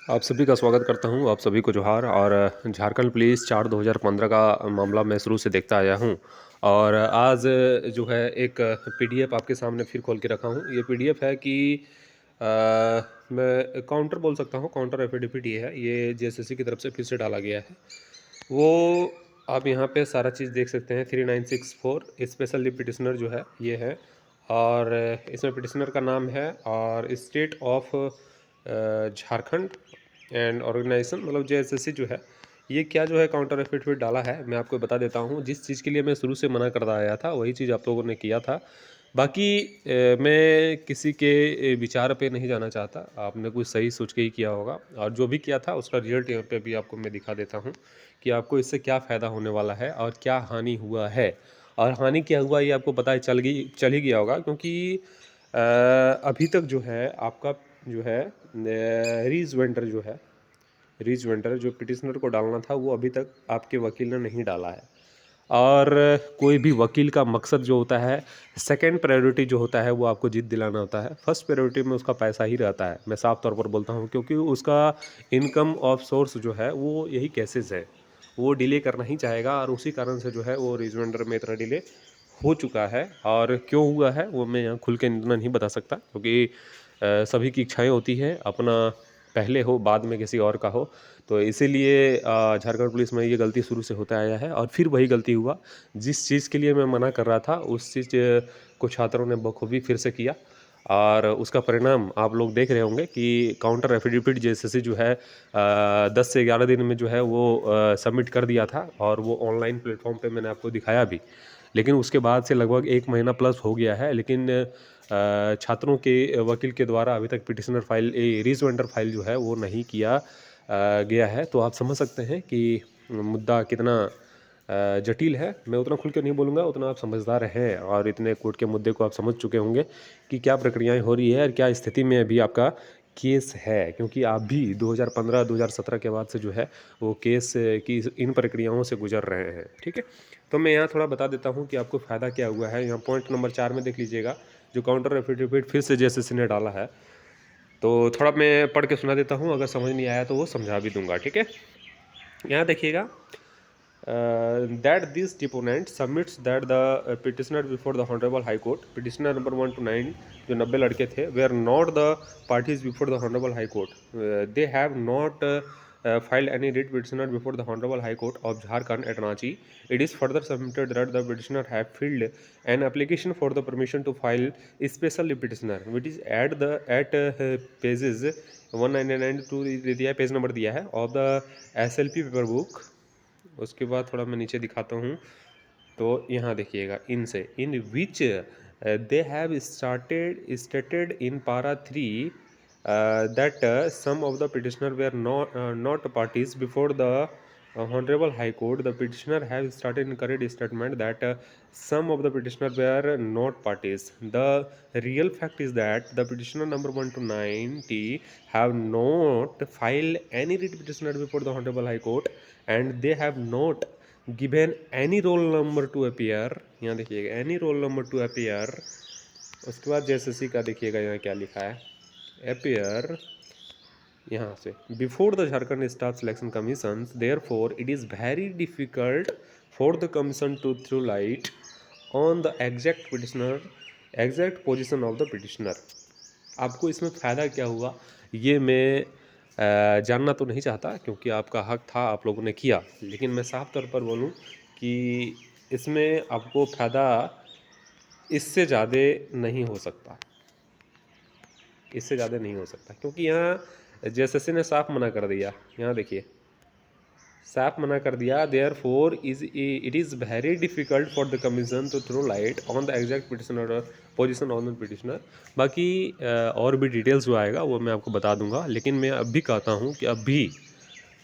आप सभी का स्वागत करता हूं। आप सभी को जोहार। और झारखंड पुलिस 4/2015 का मामला मैं शुरू से देखता आया हूं। और आज जो है एक पीडीएफ आपके सामने फिर खोल के रखा हूं। ये पीडीएफ है कि अ, मैं काउंटर बोल सकता हूं, काउंटर एफिडेविट ये है। ये जेएसएससी की तरफ से फिर से डाला गया है। वो आप यहाँ पे सारा चीज़ देख सकते हैं। 3964 स्पेशल पिटिशनर जो है ये है। और इसमें पिटिशनर का नाम है और state of Jharkhand and organisation, मतलब जेएसएससी जो है। ये क्या जो है काउंटर एफिडेविट डाला है, मैं आपको बता देता हूँ। जिस चीज़ के लिए मैं शुरू से मना करता आया था वही चीज़ आप लोगों ने किया था। बाकी मैं किसी के विचार पे नहीं जाना चाहता। आपने कुछ सही सोच के ही किया होगा, और जो भी किया था उसका रिजल्ट यहाँ पे भी आपको मैं दिखा देता हूँ कि आपको इससे क्या फ़ायदा होने वाला है और क्या हानि हुआ है। और हानि क्या हुआ ये आपको पता चल ही गया होगा, क्योंकि अभी तक जो है आपका जो है रीज वेंडर जो है, रीच वेंडर जो पिटिशनर को डालना था वो अभी तक आपके वकील ने नहीं डाला है। और कोई भी वकील का मकसद जो होता है, सेकंड प्रायोरिटी जो होता है वो आपको जीत दिलाना होता है। फर्स्ट प्रायोरिटी में उसका पैसा ही रहता है, मैं साफ तौर पर बोलता हूँ, क्योंकि उसका इनकम ऑफ सोर्स जो है वो यही केसेस है। वो डिले करना ही चाहेगा, और उसी कारण से जो है वो रीच वेंडर में इतना डिले हो चुका है। और क्यों हुआ है वो मैं यहाँ खुल के इतना नहीं बता सकता, क्योंकि सभी की इच्छाएं होती है अपना पहले हो बाद में किसी और का हो। तो इसीलिए झारखंड पुलिस में ये गलती शुरू से होता आया है, और फिर वही गलती हुआ। जिस चीज़ के लिए मैं मना कर रहा था उस चीज़ को छात्रों ने बखूबी फिर से किया। और उसका परिणाम आप लोग देख रहे होंगे कि काउंटर एफिडेविट जेएसएससी जो है 10 से 11 दिन में जो है वो सबमिट कर दिया था, और वो ऑनलाइन प्लेटफॉर्म पे मैंने आपको दिखाया भी। लेकिन उसके बाद से लगभग 1 महीना प्लस हो गया है, लेकिन छात्रों के वकील के द्वारा अभी तक पिटिशनर फाइल रीज वेंडर फाइल जो है वो नहीं किया गया है। तो आप समझ सकते हैं कि मुद्दा कितना जटिल है। मैं उतना खुल के नहीं बोलूँगा, उतना आप समझदार हैं और इतने कोर्ट के मुद्दे को आप समझ चुके होंगे कि क्या प्रक्रियाएं हो रही है और क्या स्थिति में अभी आपका केस है। क्योंकि आप भी 2015-2017 के बाद से जो है वो केस की इन प्रक्रियाओं से गुजर रहे हैं। ठीक है, तो मैं यहाँ थोड़ा बता देता हूँ कि आपको फ़ायदा क्या हुआ है। यहाँ पॉइंट नंबर 4 में देख लीजिएगा, जो काउंटर एफिडेविट फिर से जेएसएससी ने डाला है। तो थोड़ा मैं पढ़ के सुना देता हूँ, अगर समझ नहीं आया तो वो समझा भी दूंगा। ठीक है, यहाँ देखिएगा, that this deponent submits that the petitioner before the honorable high court, petitioner number 1 to 9 जो 90 लड़के थे, were not the parties before the honorable high court. They have not filed any writ petitioner before the honorable high court of Jharkhand at Ranchi. It is further submitted that the petitioner have filled an application for the permission to file a special petitioner, which is at pages 199 to दिया है, page number दिया है of the SLP paper book. उसके बाद थोड़ा मैं नीचे दिखाता हूँ। तो यहाँ देखिएगा, इनसे इन विच they have stated in para 3 that some of the petitioner were not parties before the Honorable High Court. The petitioner have started in correct statement that some of the petitioner were not parties. The real fact is that the petitioner number 1 to 90 have not filed any writ petitioner before the Honorable High Court, and they have not given any roll number to appear। यहाँ देखिएगा, any roll number to appear। उसके बाद JSSC का देखिएगा यहाँ क्या लिखा है, appear यहाँ से before the Jharkhand staff selection commission, therefore it is very difficult for the commission to through light on the exact petitioner, exact position of the petitioner. आपको इसमें फ़ायदा क्या हुआ ये मैं जानना तो नहीं चाहता, क्योंकि आपका हक था, आप लोगों ने किया। लेकिन मैं साफ तौर पर बोलूँ कि इसमें आपको फ़ायदा इससे ज़्यादा नहीं हो सकता, इससे ज़्यादा नहीं हो सकता, क्योंकि यहाँ जेएसएससी ने साफ मना कर दिया। यहाँ देखिए, साफ मना कर दिया, therefore it is very difficult for the commission to throw light on the exact petitioner position on the petitioner. बाकी और भी डिटेल्स जो आएगा वो मैं आपको बता दूंगा। लेकिन मैं अब भी कहता हूँ कि अब भी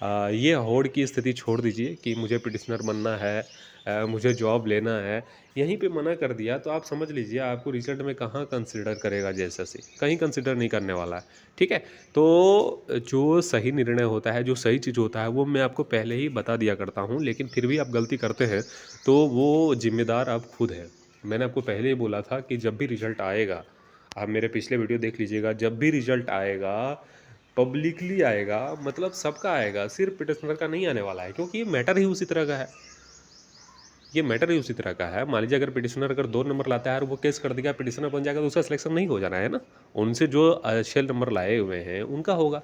ये होड़ की स्थिति छोड़ दीजिए कि मुझे पिटिशनर बनना है, मुझे जॉब लेना है। यहीं पे मना कर दिया तो आप समझ लीजिए आपको रिजल्ट में कहाँ कंसिडर करेगा जेएसएससी, कहीं कंसिडर नहीं करने वाला है। ठीक है, तो जो सही निर्णय होता है, जो सही चीज़ होता है वो मैं आपको पहले ही बता दिया करता हूँ। लेकिन फिर भी आप गलती करते हैं तो वो जिम्मेदार आप खुद हैं। मैंने आपको पहले ही बोला था कि जब भी रिजल्ट आएगा, आप मेरे पिछले वीडियो देख लीजिएगा, जब भी रिजल्ट आएगा पब्लिकली आएगा, मतलब सबका आएगा, सिर्फ पिटिशनर का नहीं आने वाला है, क्योंकि ये मैटर ही उसी तरह का है। ये मैटर ही उसी तरह का है। मान लीजिए अगर पिटिशनर अगर 2 नंबर लाता है और वो केस कर देगा, पिटिशनर बन जाएगा, तो उसका सिलेक्शन नहीं हो जाना है ना। उनसे जो 6 नंबर लाए हुए हैं उनका होगा।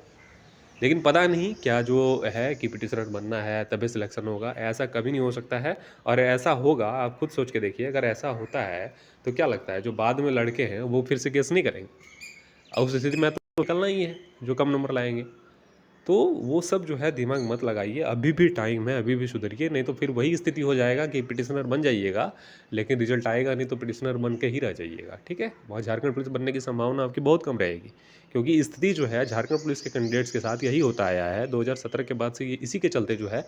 लेकिन पता नहीं क्या जो है कि पिटिशनर बनना है तभी सिलेक्शन होगा, ऐसा कभी नहीं हो सकता है। और ऐसा होगा, आप खुद सोच के देखिए, अगर ऐसा होता है तो क्या लगता है जो बाद में लड़के हैं वो फिर से केस नहीं करेंगे? और उस स्थिति में तो निकलना ही है जो कम नंबर लाएंगे। तो वो सब जो है दिमाग मत लगाइए, अभी भी टाइम है, अभी भी सुधरिए, नहीं तो फिर वही स्थिति हो जाएगा कि पिटिशनर बन जाइएगा लेकिन रिजल्ट आएगा नहीं, तो पिटिशनर बन के ही रह जाइएगा। ठीक है, वहाँ झारखंड पुलिस बनने की संभावना आपकी बहुत कम रहेगी, क्योंकि स्थिति जो है झारखंड पुलिस के कैंडिडेट्स के साथ यही होता आया है 2017 के बाद से। ये इसी के चलते जो है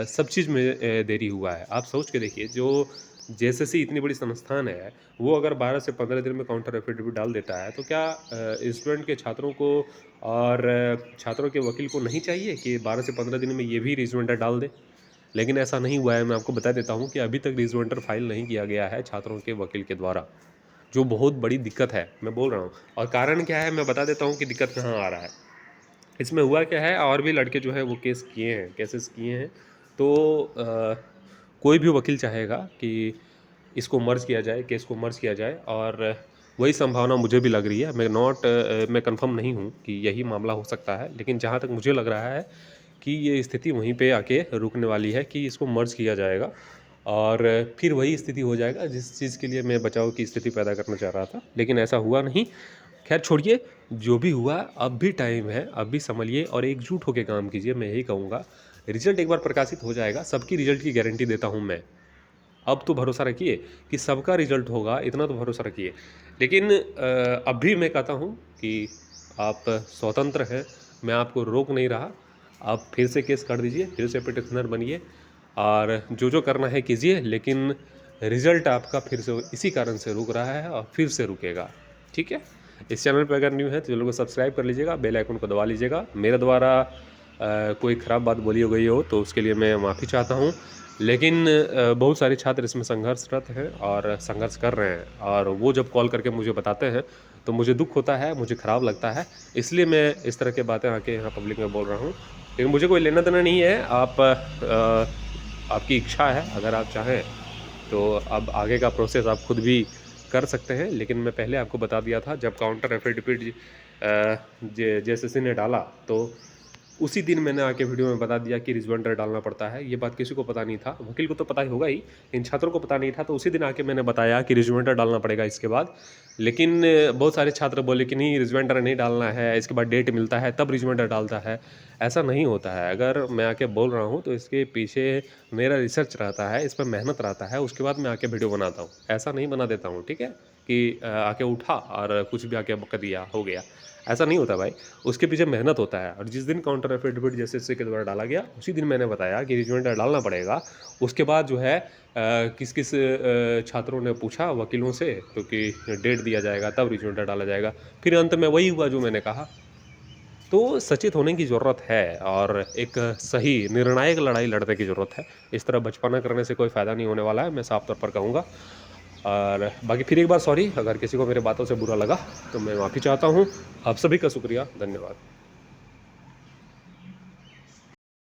सब चीज़ में देरी हुआ है। आप सोच के देखिए, जो जेएसएससी इतनी बड़ी संस्थान है, वो अगर 12 से 15 दिन में काउंटर एफिडेविट डाल देता है, तो क्या स्टूडेंट के छात्रों को और छात्रों के वकील को नहीं चाहिए कि 12 से 15 दिन में ये भी रिजॉइंडर डाल दे? लेकिन ऐसा नहीं हुआ है। मैं आपको बता देता हूँ कि अभी तक रिजॉइंडर फाइल नहीं किया गया है छात्रों के वकील के द्वारा, जो बहुत बड़ी दिक्कत है, मैं बोल रहा हूँ। और कारण क्या है, मैं बता देता हूँ कि दिक्कत कहाँ आ रहा है। इसमें हुआ क्या है, और भी लड़के जो है वो केसेस किए हैं। तो कोई भी वकील चाहेगा कि इसको मर्ज किया जाए, केस को मर्ज किया जाए, और वही संभावना मुझे भी लग रही है। मैं कंफर्म नहीं हूँ कि यही मामला हो सकता है, लेकिन जहाँ तक मुझे लग रहा है कि ये स्थिति वहीं पे आके रुकने वाली है कि इसको मर्ज किया जाएगा, और फिर वही स्थिति हो जाएगा जिस चीज़ के लिए मैं बचाव की स्थिति पैदा करना चाह रहा था, लेकिन ऐसा हुआ नहीं। खैर छोड़िए, जो भी हुआ अब भी टाइम है, अब भी संभलिए और एकजुट होकर काम कीजिए, मैं यही कहूँगा। रिजल्ट एक बार प्रकाशित हो जाएगा, सबकी रिजल्ट की गारंटी देता हूँ मैं। अब तो भरोसा रखिए कि सबका रिजल्ट होगा, इतना तो भरोसा रखिए। लेकिन अब भी मैं कहता हूँ कि आप स्वतंत्र हैं, मैं आपको रोक नहीं रहा। आप फिर से केस कर दीजिए, फिर से पिटिशनर बनिए, और जो जो करना है कीजिए, लेकिन रिजल्ट आपका फिर से इसी कारण से रुक रहा है और फिर से रुकेगा। ठीक है, इस चैनल पर अगर न्यू है तो चैनल को सब्सक्राइब कर लीजिएगा, बेल आइकन को दबा लीजिएगा। मेरे द्वारा कोई ख़राब बात बोली हो गई हो तो उसके लिए मैं माफ़ी चाहता हूँ। लेकिन बहुत सारे छात्र इसमें संघर्षरत हैं और संघर्ष कर रहे हैं, और वो जब कॉल करके मुझे बताते हैं तो मुझे दुख होता है, मुझे ख़राब लगता है। इसलिए मैं इस तरह की बातें आके यहाँ पब्लिक में बोल रहा हूँ। लेकिन मुझे कोई लेना देना नहीं है। आपकी इच्छा है, अगर आप चाहें तो अब आगे का प्रोसेस आप खुद भी कर सकते हैं। लेकिन मैं पहले आपको बता दिया था, जब काउंटर एफिडेविट जेएसएससी ने डाला तो उसी दिन मैंने आके वीडियो में बता दिया कि रिजॉइंडर डालना पड़ता है। ये बात किसी को पता नहीं था, वकील को तो पता ही होगा ही, इन छात्रों को पता नहीं था। तो उसी दिन आके मैंने बताया कि रिजॉइंडर डालना पड़ेगा इसके बाद। लेकिन बहुत सारे छात्र बोले कि नहीं, रिजॉइंडर नहीं डालना है, इसके बाद डेट मिलता है तब रिजॉइंडर डालता है। ऐसा नहीं होता है। अगर मैं आके बोल रहा हूँ तो इसके पीछे मेरा रिसर्च रहता है, इस पर मेहनत रहता है, उसके बाद मैं आके वीडियो बनाता हूँ। ऐसा नहीं बना देता हूँ, ठीक है, कि आके उठा और कुछ भी आके बक दिया, हो गया। ऐसा नहीं होता भाई, उसके पीछे मेहनत होता है। और जिस दिन काउंटर एफिडेविट जेएसएससी के द्वारा डाला गया, उसी दिन मैंने बताया कि रिजॉइंडर डालना पड़ेगा। उसके बाद जो है किस किस छात्रों ने पूछा वकीलों से, तो कि डेट दिया जाएगा तब रिजॉइंडर डाला जाएगा। फिर अंत में वही हुआ जो मैंने कहा। तो सचेत होने की ज़रूरत है, और एक सही निर्णायक लड़ाई लड़ने की ज़रूरत है। इस तरह बचपना करने से कोई फ़ायदा नहीं होने वाला है, मैं साफ तौर पर कहूँगा। और बाकी फिर एक बार सॉरी, अगर किसी को मेरे बातों से बुरा लगा तो मैं माफ़ी चाहता हूँ। आप सभी का शुक्रिया, धन्यवाद।